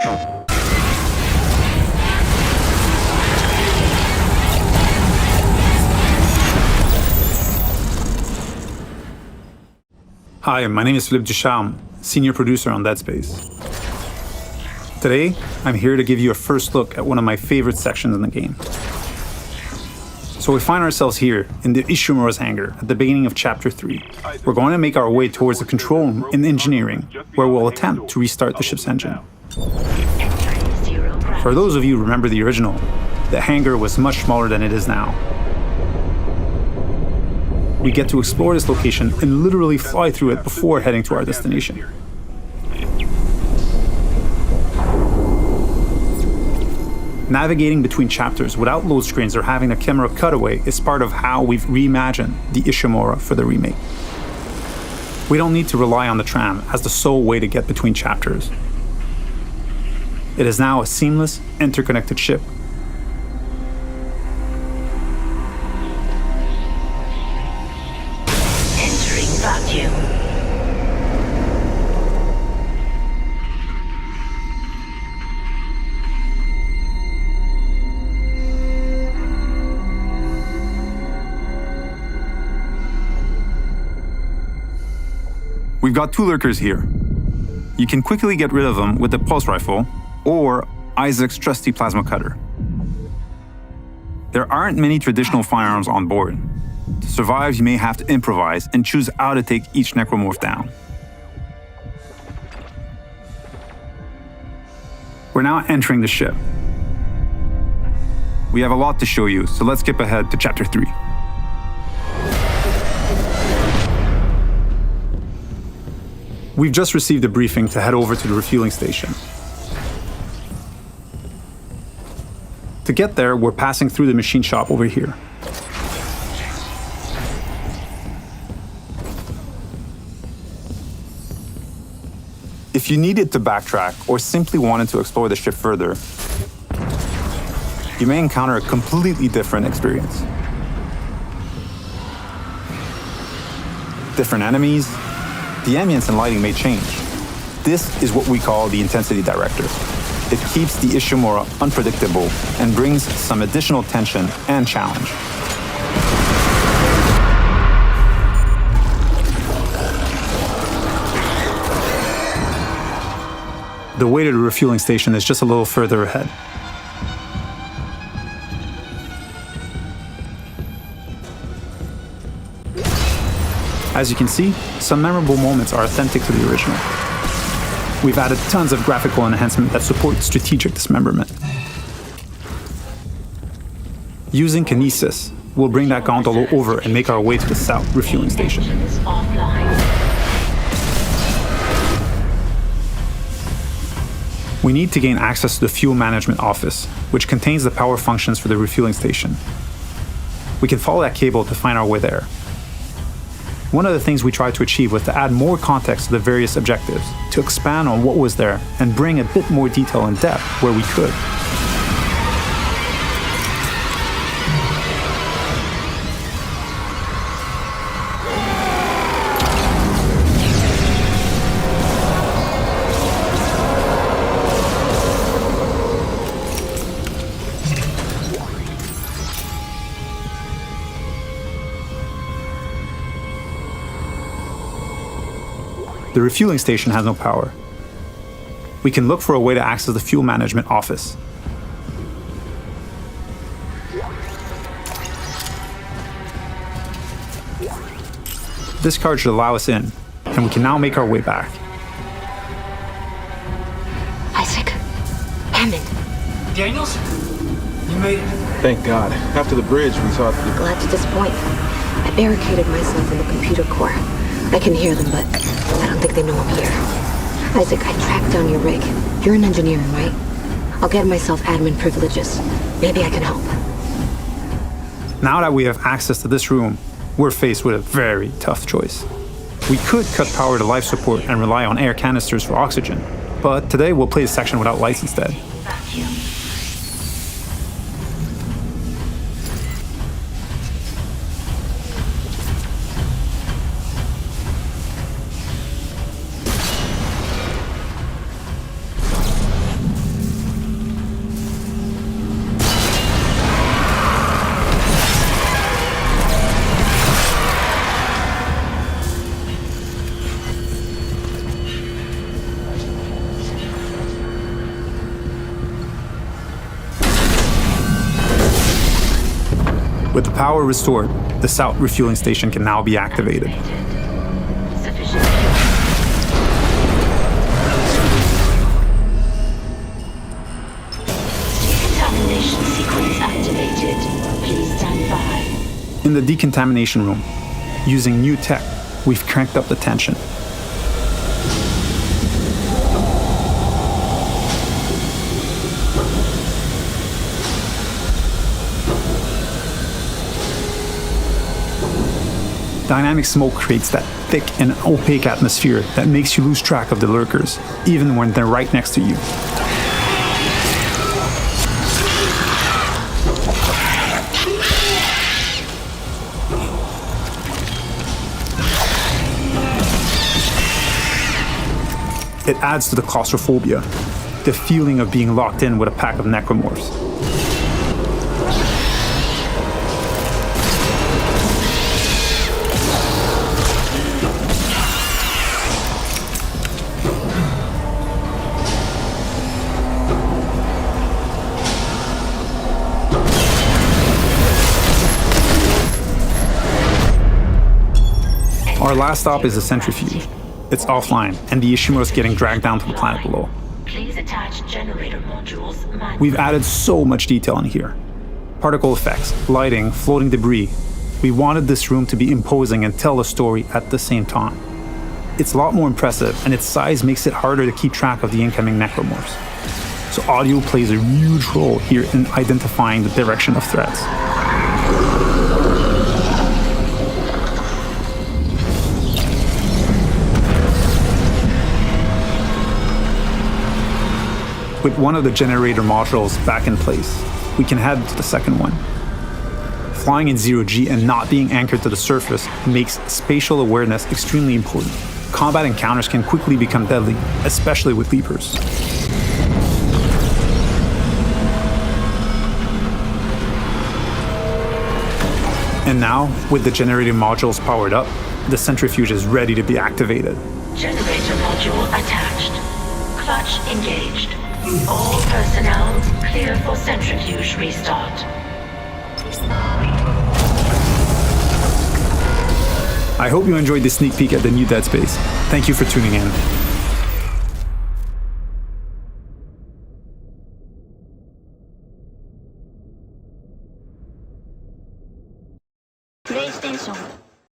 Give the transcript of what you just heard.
Hi, my name is Philippe Ducharme, senior producer on Dead Space. Today, I'm here to give you a first look at one of my favorite sections in the game. So we find ourselves here in the Ishimura's hangar at the beginning of Chapter 3. We're going to make our way towards the control room in engineering, where we'll attempt to restart the ship's engine. For those of you who remember the original, the hangar was much smaller than it is now. We get to explore this location and literally fly through it before heading to our destination. Navigating between chapters without load screens or having a camera cutaway is part of how we've reimagined the Ishimura for the remake. We don't need to rely on the tram as the sole way to get between chapters. It is now a seamless, interconnected ship. Entering vacuum. We've got two lurkers here. You can quickly get rid of them with the pulse rifle or Isaac's trusty plasma cutter. There aren't many traditional firearms on board. To survive, you may have to improvise and choose how to take each necromorph down. We're now entering the ship. We have a lot to show you, so let's skip ahead to Chapter 3. We've just received a briefing to head over to the refueling station. To get there, we're passing through the machine shop over here. If you needed to backtrack or simply wanted to explore the ship further, you may encounter a completely different experience. Different enemies, the ambience and lighting may change. This is what we call the intensity director. It keeps the Ishimura unpredictable and brings some additional tension and challenge. The way to the refueling station is just a little further ahead. As you can see, some memorable moments are authentic to the original. We've added tons of graphical enhancement that support strategic dismemberment. Using kinesis, we'll bring that gondola over and make our way to the south refueling station. We need to gain access to the fuel management office, which contains the power functions for the refueling station. We can follow that cable to find our way there. One of the things we tried to achieve was to add more context to the various objectives, to expand on what was there and bring a bit more detail and depth where we could. The refueling station has no power. We can look for a way to access the fuel management office. This card should allow us in, and we can now make our way back. Isaac, Hammond. Daniels? You made it. Thank God. After the bridge, we thought... Glad to disappoint. I barricaded myself in the computer core. I can hear them, but I don't think they know I'm here. Isaac, I tracked down your rig. You're in engineering, right? I'll get myself admin privileges. Maybe I can help. Now that we have access to this room, we're faced with a very tough choice. We could cut power to life support and rely on air canisters for oxygen, but today we'll play a section without lights instead. With the power restored, the south refueling station can now be activated. Sufficient. Decontamination sequence activated. Please stand by. In the decontamination room, using new tech, we've cranked up the tension. Dynamic smoke creates that thick and opaque atmosphere that makes you lose track of the lurkers, even when they're right next to you. It adds to the claustrophobia, the feeling of being locked in with a pack of necromorphs. Our last stop is the centrifuge. It's offline, and the Ishimura is getting dragged down to the planet below. Please attach generator modules. We've added so much detail in here. Particle effects, lighting, floating debris. We wanted this room to be imposing and tell a story at the same time. It's a lot more impressive, and its size makes it harder to keep track of the incoming necromorphs. So audio plays a huge role here in identifying the direction of threats. With one of the generator modules back in place, we can head to the second one. Flying in zero-G and not being anchored to the surface makes spatial awareness extremely important. Combat encounters can quickly become deadly, especially with leapers. And now, with the generator modules powered up, the centrifuge is ready to be activated. Generator module attached. Clutch engaged. All personnel clear for centrifuge restart. I hope you enjoyed this sneak peek at the new Dead Space. Thank you for tuning in. PlayStation